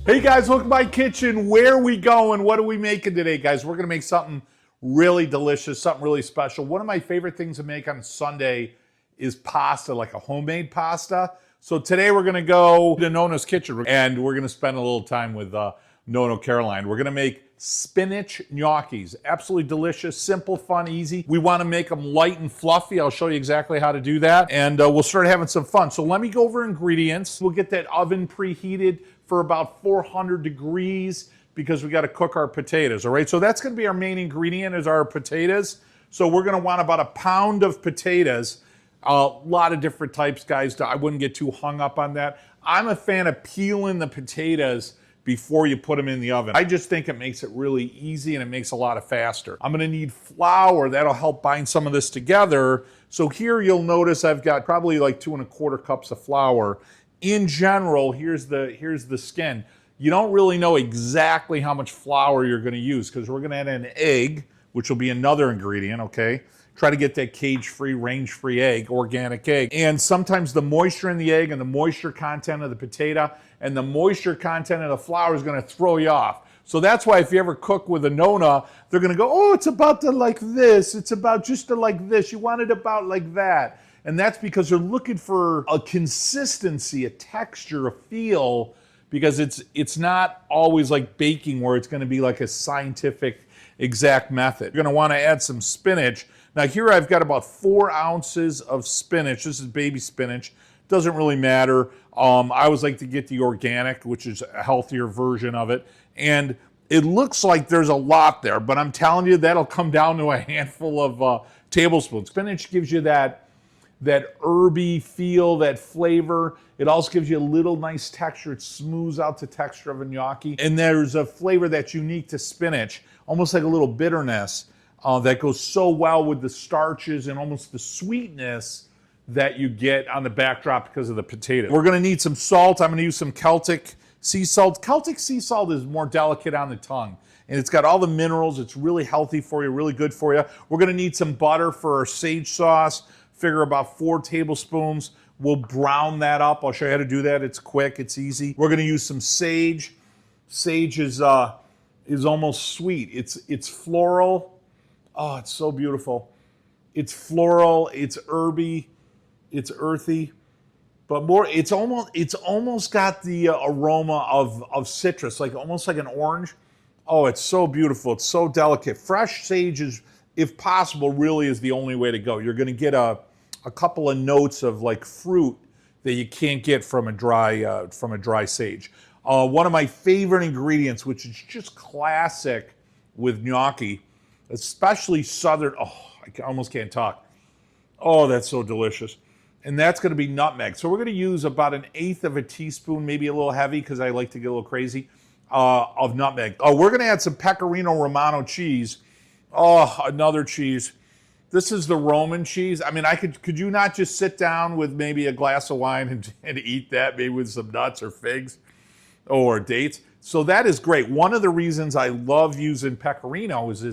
Hey guys, welcome to my kitchen. Where are we going? What are we making today, guys? We're gonna make something really delicious, something really special. One of my favorite things to make on Sunday is pasta, like a homemade pasta. So today we're gonna go to Nonna's kitchen and we're gonna spend a little time with Nonna Caroline. We're gonna make spinach gnocchis. Absolutely delicious, simple, fun, easy. We wanna make them light and fluffy. I'll show you exactly how to do that. And we'll start having some fun. So let me go over ingredients. We'll get that oven preheated for about 400 degrees because we got to cook our potatoes, all right? So that's going to be our main ingredient is our potatoes. So we're going to want about a pound of potatoes. A lot of different types, guys. I wouldn't get too hung up on that. I'm a fan of peeling the potatoes before you put them in the oven. I just think it makes it really easy and it makes a lot of faster. I'm going to need flour. That'll help bind some of this together. So here you'll notice I've got probably like 2¼ cups of flour. In general, here's the skin. You don't really know exactly how much flour you're gonna use because we're gonna add an egg, which will be another ingredient, okay? Try to get that cage-free, range-free egg, organic egg. And sometimes the moisture in the egg and the moisture content of the potato and the moisture content of the flour is gonna throw you off. So that's why if you ever cook with a Nonna, they're gonna go, oh, it's about to like this, it's about just to like this, you want it about like that. And that's because they're looking for a consistency, a texture, a feel, because it's not always like baking where it's gonna be like a scientific exact method. You're gonna wanna add some spinach. Now here I've got about 4 ounces of spinach. This is baby spinach. Doesn't really matter. I always like to get the organic, which is a healthier version of it. And it looks like there's a lot there, but I'm telling you, that'll come down to a handful of tablespoons. Spinach gives you that herby feel, that flavor. It also gives you a little nice texture. It smooths out the texture of a gnocchi. And there's a flavor that's unique to spinach, almost like a little bitterness that goes so well with the starches and almost the sweetness that you get on the backdrop because of the potato. We're gonna need some salt. I'm gonna use some Celtic sea salt. Celtic sea salt is more delicate on the tongue. And it's got all the minerals. It's really healthy for you, really good for you. We're gonna need some butter for our sage sauce. Figure about 4 tablespoons. We'll brown that up. I'll show you how to do that. It's quick, it's easy. We're gonna use some sage. Sage is almost sweet. It's floral. Oh, it's so beautiful. It's floral, it's herby, it's earthy, but more, it's almost got the aroma of citrus, like almost like an orange. Oh, it's so beautiful, it's so delicate. Fresh sage is, if possible, really is the only way to go. You're gonna get a couple of notes of like fruit that you can't get from a dry sage. One of my favorite ingredients, which is just classic with gnocchi, especially southern, oh, I almost can't talk. Oh, that's so delicious. And that's gonna be nutmeg. So we're gonna use about 1/8 teaspoon, maybe a little heavy because I like to get a little crazy, of nutmeg. Oh, we're gonna add some Pecorino Romano cheese. Oh, another cheese. This is the Roman cheese. I mean, could you not just sit down with maybe a glass of wine and eat that, maybe with some nuts or figs or dates? So that is great. One of the reasons I love using Pecorino is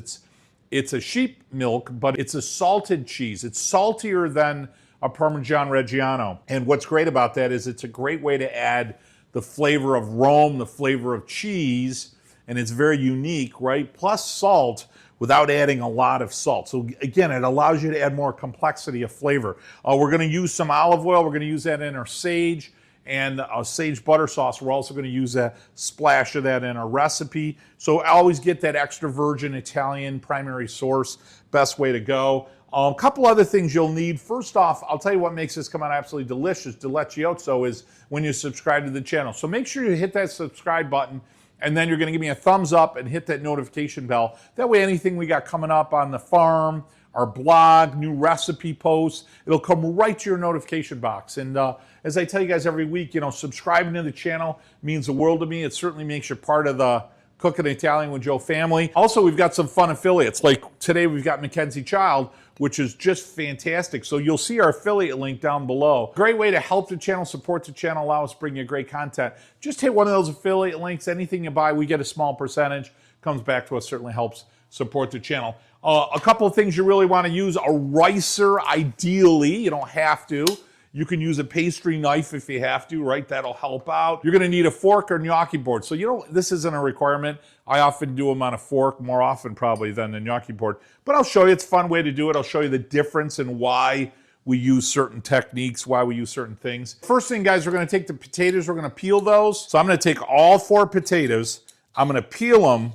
it's a sheep milk, but it's a salted cheese. It's saltier than a Parmesan Reggiano. And what's great about that is it's a great way to add the flavor of Rome, the flavor of cheese, and it's very unique, right? Plus salt, without adding a lot of salt. So again, it allows you to add more complexity of flavor. We're gonna use some olive oil. We're gonna use that in our sage and a sage butter sauce. We're also gonna use a splash of that in our recipe. So always get that extra virgin Italian primary source, best way to go. A couple other things you'll need. First off, I'll tell you what makes this come out absolutely delicious, delicioso, is when you subscribe to the channel. So make sure you hit that subscribe button, and then you're gonna give me a thumbs up and hit that notification bell. That way anything we got coming up on the farm, our blog, new recipe posts, it'll come right to your notification box. And as I tell you guys every week, you know, subscribing to the channel means the world to me. It certainly makes you part of the Cooking Italian with Joe family. Also, we've got some fun affiliates. Like today we've got Makenzie Childs, which is just fantastic. So you'll see our affiliate link down below. Great way to help the channel, support the channel, allow us to bring you great content. Just hit one of those affiliate links. Anything you buy, we get a small percentage. Comes back to us, certainly helps support the channel. A couple of things you really want to use. A ricer, ideally, you don't have to. You can use a pastry knife if you have to, right? That'll help out. You're gonna need a fork or gnocchi board. So this isn't a requirement. I often do them on a fork, more often probably than the gnocchi board. But I'll show you, it's a fun way to do it. I'll show you the difference and why we use certain techniques, why we use certain things. First thing, guys, we're gonna take the potatoes, we're gonna peel those. So I'm gonna take all 4 potatoes, I'm gonna peel them,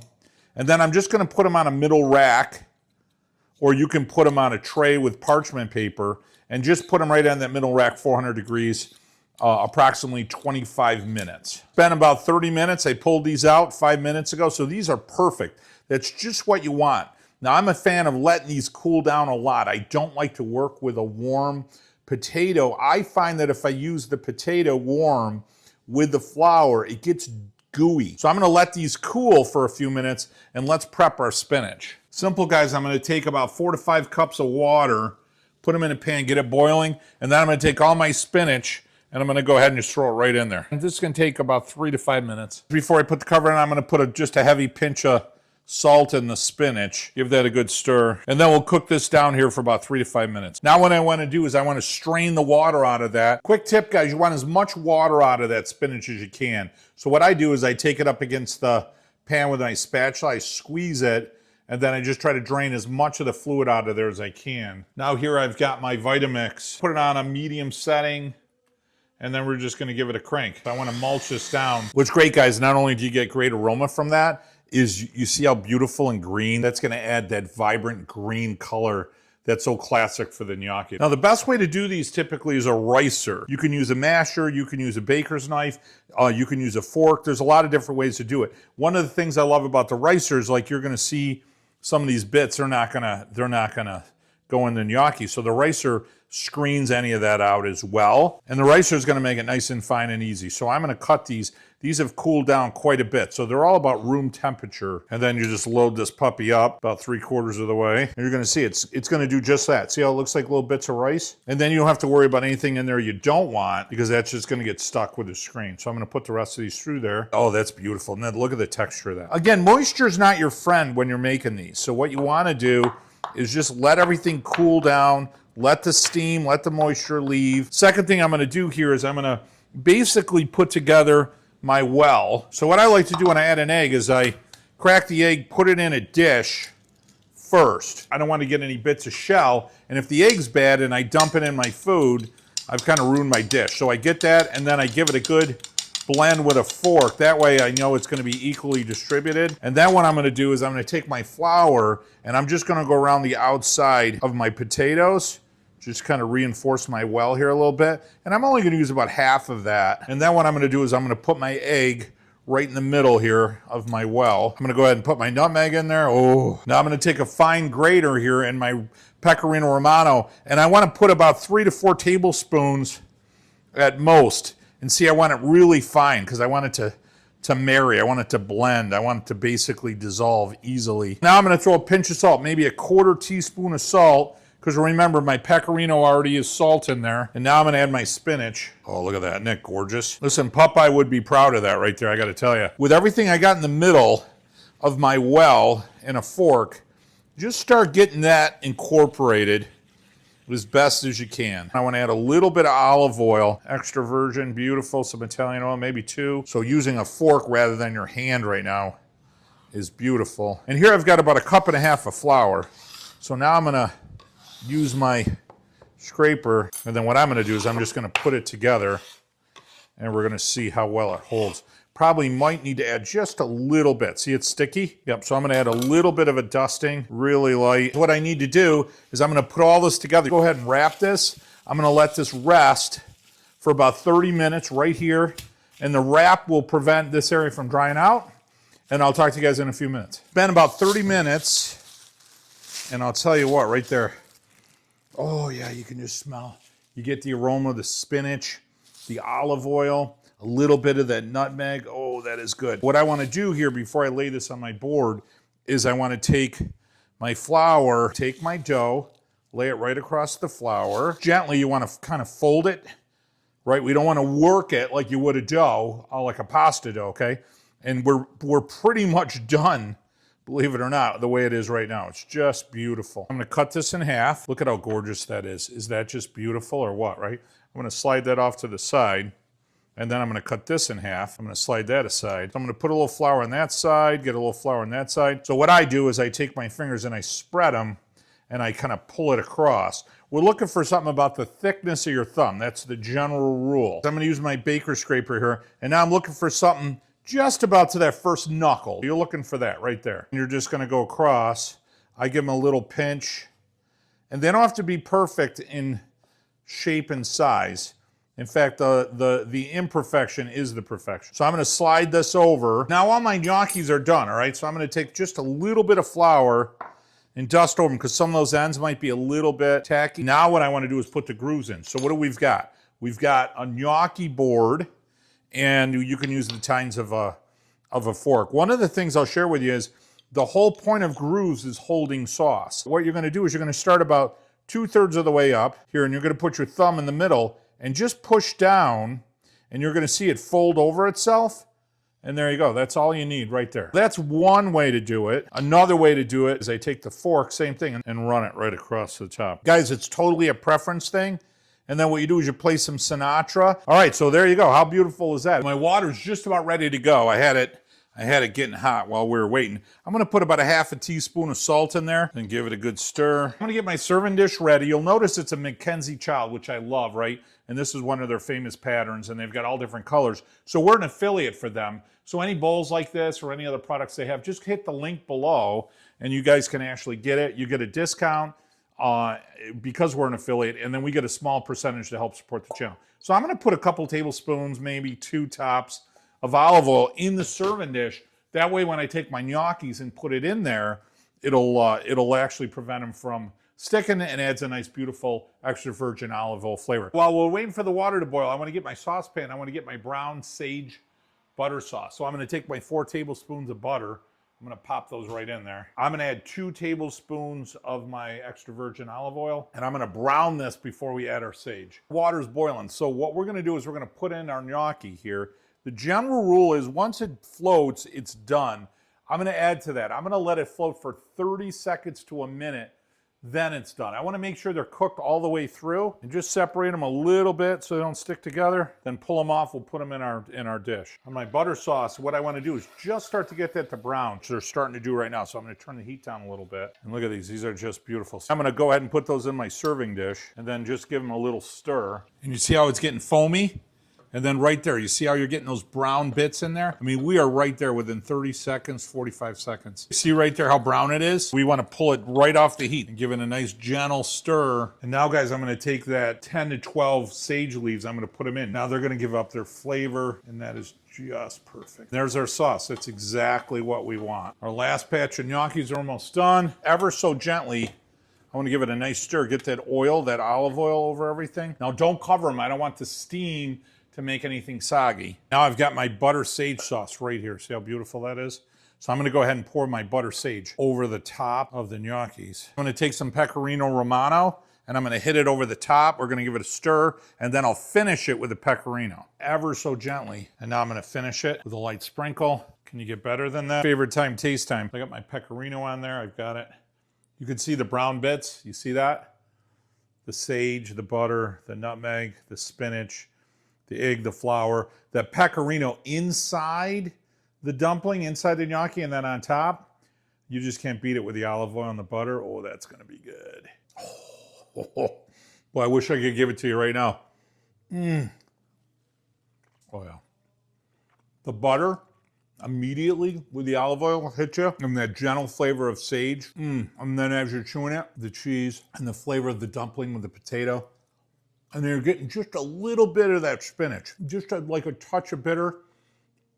and then I'm just gonna put them on a middle rack, or you can put them on a tray with parchment paper, and just put them right on that middle rack, 400 degrees, approximately 25 minutes. Spent about 30 minutes, I pulled these out 5 minutes ago, so these are perfect. That's just what you want. Now, I'm a fan of letting these cool down a lot. I don't like to work with a warm potato. I find that if I use the potato warm with the flour, it gets gooey. So I'm gonna let these cool for a few minutes, and let's prep our spinach. Simple, guys. I'm gonna take about 4 to 5 cups of water, put them in a pan, get it boiling, and then I'm gonna take all my spinach, and I'm gonna go ahead and just throw it right in there. And this is gonna take about 3 to 5 minutes. Before I put the cover on, I'm gonna put just a heavy pinch of salt in the spinach, give that a good stir, and then we'll cook this down here for about 3 to 5 minutes. Now what I want to do is I want to strain the water out of that. Quick tip, guys, you want as much water out of that spinach as you can. So what I do is I take it up against the pan with my spatula, I squeeze it, and then I just try to drain as much of the fluid out of there as I can. Now here I've got my Vitamix. Put it on a medium setting, and then we're just going to give it a crank. I want to mulch this down. What's great, guys, not only do you get great aroma from that, is you see how beautiful and green? That's gonna add that vibrant green color that's so classic for the gnocchi. Now, the best way to do these typically is a ricer. You can use a masher, you can use a baker's knife, you can use a fork. There's a lot of different ways to do it. One of the things I love about the ricers, like you're gonna see some of these bits, they're not gonna go in the gnocchi. So the ricer screens any of that out as well. And the ricer is gonna make it nice and fine and easy. So I'm gonna cut these. These have cooled down quite a bit. So they're all about room temperature. And then you just load this puppy up about 3/4 of the way. And you're gonna see it's gonna do just that. See how it looks like little bits of rice? And then you don't have to worry about anything in there you don't want, because that's just gonna get stuck with the screen. So I'm gonna put the rest of these through there. Oh, that's beautiful. And then look at the texture of that. Again, moisture is not your friend when you're making these. So what you wanna do is just let everything cool down, let the steam, let the moisture leave. Second thing I'm gonna do here is I'm gonna basically put together my well. So what I like to do when I add an egg is I crack the egg, put it in a dish first. I don't want to get any bits of shell, and if the egg's bad and I dump it in my food, I've kind of ruined my dish. So I get that, and then I give it a good blend with a fork. That way I know it's going to be equally distributed. And then what I'm going to do is I'm going to take my flour, and I'm just going to go around the outside of my potatoes, just kind of reinforce my well here a little bit. And I'm only gonna use about half of that. And then what I'm gonna do is I'm gonna put my egg right in the middle here of my well. I'm gonna go ahead and put my nutmeg in there. Oh, now I'm gonna take a fine grater here in my Pecorino Romano, and I wanna put about 3 to 4 tablespoons at most. And see, I want it really fine because I want it to marry, I want it to blend, I want it to basically dissolve easily. Now I'm gonna throw a pinch of salt, maybe a 1/4 teaspoon of salt, because remember, my pecorino already is salt in there. And now I'm gonna add my spinach. Oh, look at that, isn't that gorgeous? Listen, Popeye would be proud of that right there, I gotta tell you. With everything I got in the middle of my well and a fork, just start getting that incorporated as best as you can. I wanna add a little bit of olive oil, extra virgin, beautiful, some Italian oil, maybe 2. So using a fork rather than your hand right now is beautiful. And here I've got about 1.5 cups of flour. So now I'm gonna use my scraper, and then what I'm going to do is I'm just going to put it together, and we're going to see how well it holds. Probably might need to add just a little bit. See, it's sticky? Yep, so I'm going to add a little bit of a dusting, really light. What I need to do is I'm going to put all this together. Go ahead and wrap this. I'm going to let this rest for about 30 minutes right here, and the wrap will prevent this area from drying out, and I'll talk to you guys in a few minutes. It's been about 30 minutes, and I'll tell you what, right there, oh yeah, you can just smell. You get the aroma of the spinach, the olive oil, a little bit of that nutmeg. Oh, that is good. What I want to do here before I lay this on my board is I want to take my flour, take my dough, lay it right across the flour. Gently, you want to kind of fold it, right? We don't want to work it like you would a dough, like a pasta dough, okay? And we're pretty much done believe it or not, the way it is right now. It's just beautiful. I'm gonna cut this in half. Look at how gorgeous that is. Is that just beautiful or what, right? I'm gonna slide that off to the side, and then I'm gonna cut this in half. I'm gonna slide that aside. So I'm gonna put a little flour on that side, get a little flour on that side. So what I do is I take my fingers and I spread them, and I kind of pull it across. We're looking for something about the thickness of your thumb. That's the general rule. So I'm gonna use my baker scraper here, and now I'm looking for something just about to that first knuckle. You're looking for that right there. And you're just gonna go across. I give them a little pinch, and they don't have to be perfect in shape and size. In fact, the imperfection is the perfection. So I'm gonna slide this over. Now all my gnocchis are done, all right? So I'm gonna take just a little bit of flour and dust over them because some of those ends might be a little bit tacky. Now what I wanna do is put the grooves in. So what do we've got? We've got a gnocchi board, and you can use the tines of a fork. One of the things I'll share with you is the whole point of grooves is holding sauce. What you're gonna do is you're gonna start about 2/3 of the way up here, and you're gonna put your thumb in the middle and just push down, and you're gonna see it fold over itself. And there you go, that's all you need right there. That's one way to do it. Another way to do it is I take the fork, same thing, and run it right across the top. Guys, it's totally a preference thing. And then what you do is you play some Sinatra. All right, so there you go. How beautiful is that? My water's just about ready to go. I had it getting hot while we were waiting. I'm gonna put about a half a teaspoon of salt in there and give it a good stir. I'm gonna get my serving dish ready. You'll notice it's a Makenzie Childs, which I love, right? And this is one of their famous patterns, and they've got all different colors. So we're an affiliate for them. So any bowls like this or any other products they have, just hit the link below and you guys can actually get it. You get a discount because we're an affiliate, and then we get a small percentage to help support the channel. So I'm gonna put a couple tablespoons, maybe 2 tops of olive oil in the serving dish. That way when I take my gnocchis and put it in there, it'll actually prevent them from sticking and adds a nice, beautiful, extra virgin olive oil flavor. While we're waiting for the water to boil, I wanna get my saucepan. I wanna get my brown sage butter sauce. So I'm gonna take my 4 tablespoons of butter. I'm gonna pop those right in there. I'm gonna add 2 tablespoons of my extra virgin olive oil, and I'm gonna brown this before we add our sage. Water's boiling, so what we're gonna do is we're gonna put in our gnocchi here. The general rule is once it floats, it's done. I'm gonna add to that. I'm gonna let it float for 30 seconds to a minute, then it's done. I wanna make sure they're cooked all the way through and just separate them a little bit so they don't stick together. Then pull them off, we'll put them in our dish. On my butter sauce, what I wanna do is just start to get that to brown, which they're starting to do right now. So I'm gonna turn the heat down a little bit. And look at these are just beautiful. I'm gonna go ahead and put those in my serving dish and then just give them a little stir. And you see how it's getting foamy? And then right there, you see how you're getting those brown bits in there? I mean, we are right there within 30 seconds, 45 seconds. See right there how brown it is? We want to pull it right off the heat and give it a nice gentle stir. And now, guys, I'm going to take that 10 to 12 sage leaves. I'm going to put them in. Now they're going to give up their flavor, and that is just perfect. There's our sauce. That's exactly what we want. Our last batch of gnocchis are almost done. Ever so gently, I want to give it a nice stir. Get that oil, that olive oil over everything. Now, don't cover them. I don't want the steam to make anything soggy. Now I've got my butter sage sauce right here. See how beautiful that is? So I'm gonna go ahead and pour my butter sage over the top of the gnocchis. I'm gonna take some pecorino romano and I'm gonna hit it over the top. We're gonna give it a stir, and then I'll finish it with the pecorino, ever so gently. And now I'm gonna finish it with a light sprinkle. Can you get better than that? Favorite time, taste time. I got my pecorino on there, I've got it. You can see the brown bits, you see that? The sage, the butter, the nutmeg, the spinach, the egg, the flour, the pecorino inside the dumpling, inside the gnocchi, and then on top. You just can't beat it with the olive oil and the butter. Oh, that's gonna be good. Oh, boy, I wish I could give it to you right now. Oh yeah. The butter immediately with the olive oil will hit you, and that gentle flavor of sage. And then as you're chewing it, the cheese and the flavor of the dumpling with the potato. And then you're getting just a little bit of that spinach, just like a touch of bitter.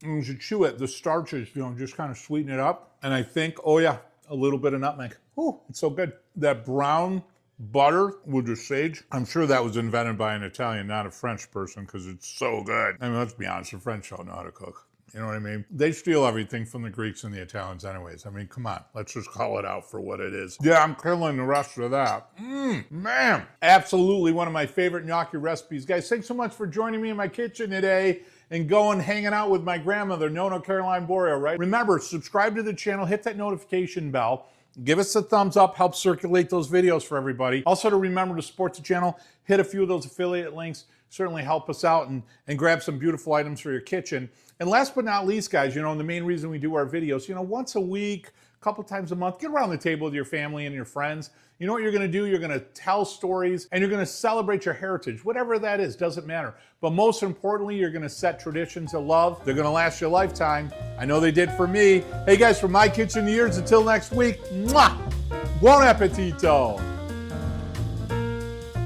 And as you chew it, the starches, just kind of sweeten it up. And I think, oh yeah, a little bit of nutmeg. Oh, it's so good. That brown butter with the sage, I'm sure that was invented by an Italian, not a French person, because it's so good. I mean, let's be honest, the French don't know how to cook. You know what I mean? They steal everything from the Greeks and the Italians anyways. I mean, come on. Let's just call it out for what it is. Yeah, I'm killing the rest of that. Man. Absolutely one of my favorite gnocchi recipes. Guys, thanks so much for joining me in my kitchen today. and going hanging out with my grandmother, Nonna Caroline Borea, right? Remember, subscribe to the channel, hit that notification bell, give us a thumbs up, help circulate those videos for everybody. Also to remember to support the channel, hit a few of those affiliate links, certainly help us out and grab some beautiful items for your kitchen. And last but not least, guys, the main reason we do our videos, once a week, a couple times a month, get around the table with your family and your friends. You know what you're gonna do? You're gonna tell stories and you're gonna celebrate your heritage, whatever that is, doesn't matter. But most importantly, you're gonna set traditions of love. They're gonna last your lifetime. I know they did for me. Hey guys, from my kitchen years, until next week, mwah! Buon appetito!